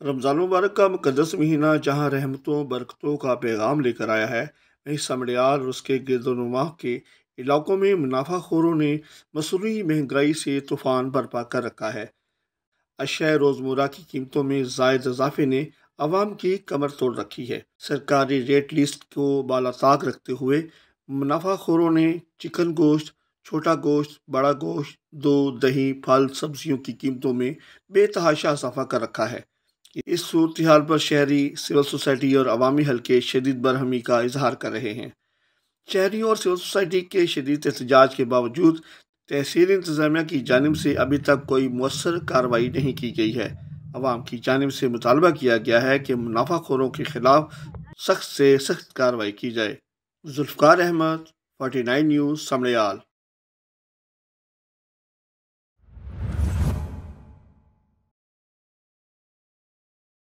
رمضان المبارک کا مقدس مہینہ جہاں رحمتوں برکتوں کا پیغام لے کر آیا ہے، وہیں سمڑیال اور اس کے گرد و نواح کے علاقوں میں منافع خوروں نے مصنوعی مہنگائی سے طوفان برپا کر رکھا ہے۔ اشیاء روزمرہ کی قیمتوں میں زائد اضافے نے عوام کی کمر توڑ رکھی ہے۔ سرکاری ریٹ لسٹ کو بالاتاق رکھتے ہوئے منافع خوروں نے چکن گوشت، چھوٹا گوشت، بڑا گوشت، دودھ، دہی، پھل، سبزیوں کی قیمتوں میں بے تحاشا اضافہ کر رکھا ہے۔ اس صورتحال پر شہری، سول سوسائٹی اور عوامی حلقے شدید برہمی کا اظہار کر رہے ہیں۔ شہریوں اور سول سوسائٹی کے شدید احتجاج کے باوجود تحصیل انتظامیہ کی جانب سے ابھی تک کوئی مؤثر کارروائی نہیں کی گئی ہے۔ عوام کی جانب سے مطالبہ کیا گیا ہے کہ منافع خوروں کے خلاف سخت سے سخت کارروائی کی جائے۔ ذوالفقار احمد، 49 نیوز، سمڑیال۔